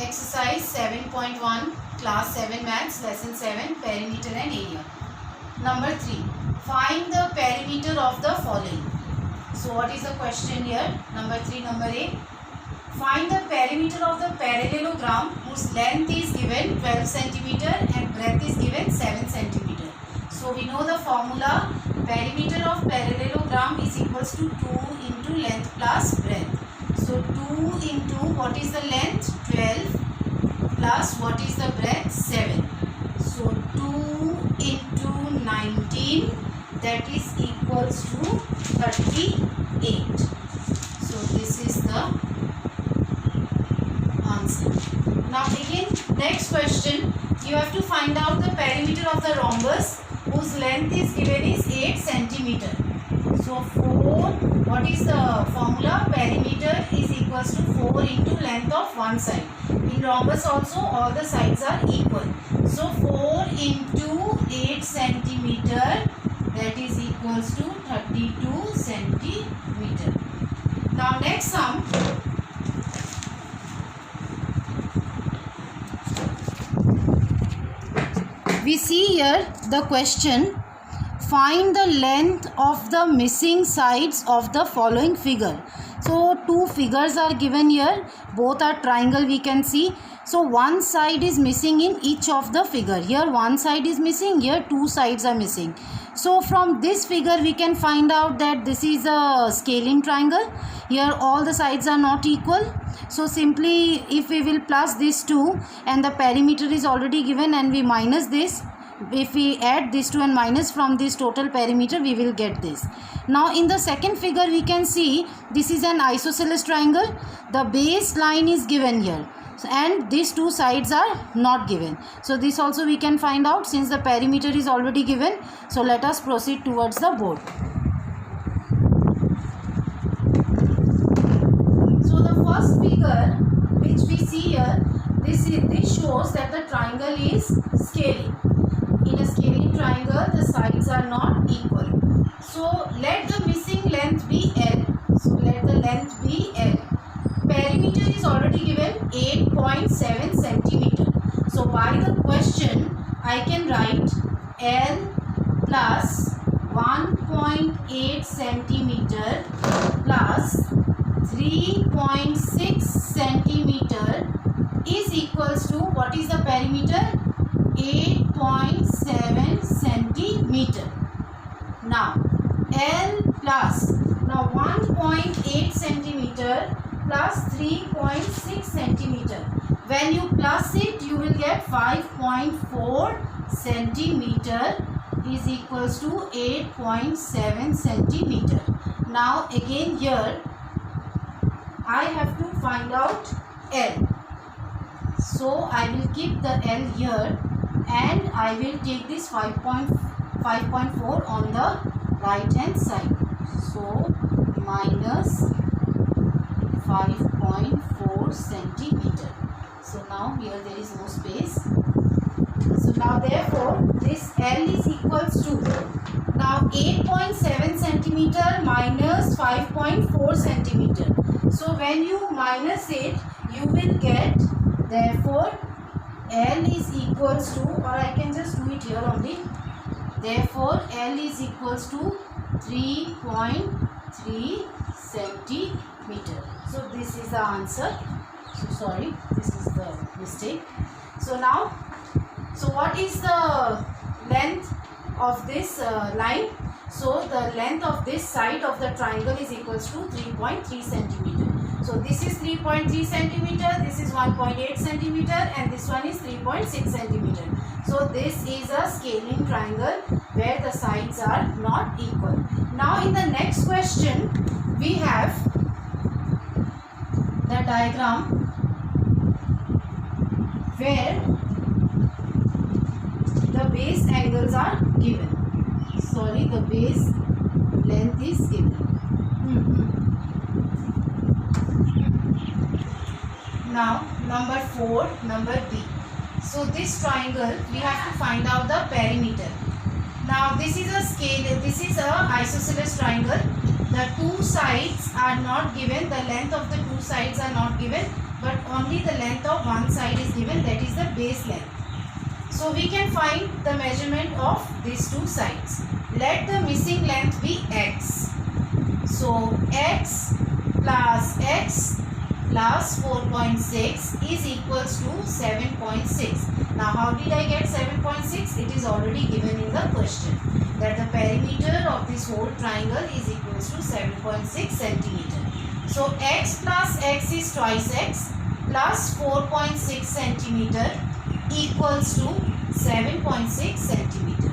Exercise 7.1 Class 7 Maths Lesson 7 Perimeter and Area. Number 3. Find the perimeter of the following. So what is the question here? Number 3, number A. Find the perimeter of the parallelogram whose length is given 12 cm and breadth is given 7 cm. So we know the formula. Perimeter of parallelogram is equals to 2 into length plus breadth. So 2 into what is the length? 12 plus what is the breadth? 7. So 2 into 19, that is equals to 38. So this is the answer. Now again, next question, you have to find out the perimeter of the rhombus whose length is given is 8 centimeter. So 4, what is the formula? Perimeter is equals to 4 into length of one side. In rhombus also all the sides are equal. So 4 into 8 centimeter, that is equals to 32 centimeter. Now next sum. We see here the question, find the length of the missing sides of the following figure. So two figures are given here, both are triangle we can see. So one side is missing in each of the figure. Here one side is missing, here two sides are missing. So from this figure we can find out that this is a scalene triangle. Here all the sides are not equal. So simply if we will plus this 2 and the perimeter is already given and we minus this, if we add this 2 and minus from this total perimeter, we will get this. Now in the second figure we can see this is an isosceles triangle. The base line is given here. And these two sides are not given. So this also we can find out since the perimeter is already given. So let us proceed towards the board. So the first figure which we see here, this shows that the triangle is scalene. In a scalene triangle the sides are not equal. So let the missing length be L. So let the length be L. Perimeter is already given 8.7 centimeter. So by the question I can write L plus 1.8 centimeter plus 3.6 centimeter is equals to, what is the perimeter? 8.7 centimeter. Now L plus, now 1.8 centimeter plus 3.6 centimeter. When you plus it, you will get 5.4 centimeter is equals to 8.7 centimeter. Now again here, I have to find out L. So I will keep the L here and I will take this 5.4 on the right hand side. So minus 5.4 centimeter. So now here there is no space. So now therefore this L is equals to, now 8.7 centimeter minus 5.4 centimeter. So when you minus it, you will get, therefore L is equals to, or I can just do it here only. Therefore L is equals to 3.3 centimeter. So this is the answer. So sorry, this is the mistake. So now, so what is the length of this line? So the length of this side of the triangle is equals to 3.3 centimeter. So this is 3.3 centimeter, this is 1.8 centimeter and this one is 3.6 centimeter. So this is a scalene triangle where the sides are not equal. Now in the next question, we have the diagram where the base angles are given. Sorry, the base length is given. Now number 4, number B. So this triangle we have to find out the perimeter. Now this is a scale, this is a isosceles triangle. The two sides are not given, the length of the two sides are not given, but only the length of one side is given, that is the base length. So we can find the measurement of these two sides. Let the missing length be x. So x plus 4.6 is equals to 7.6. Now how did I get 7.6? It is already given in the question that the perimeter of this whole triangle is equals to 7.6 centimeter. So x plus x is twice x plus 4.6 centimeter equals to 7.6 centimeter.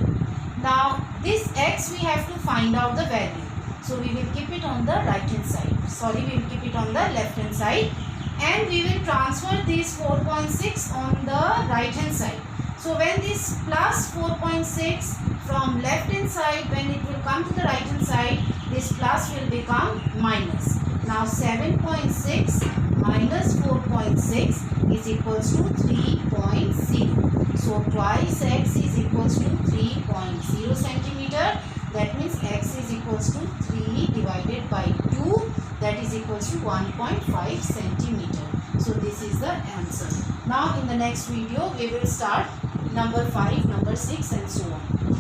Now this x we have to find out the value. So we will keep it on the right hand side. Sorry, we will keep it on the left hand side. And we will transfer this 4.6 on the right hand side. So when this plus 4.6 from left hand side, when it will come to the right hand side, this plus will become minus. Now 7.6 minus 4.6 is equals to 3.0. So twice x is equals to 3.0 centimeter. That means x is equals to 3 divided by 2. That is equals to 1.5 centimeter. So this is the answer. Now in the next video we will start number 5, number 6 and so on.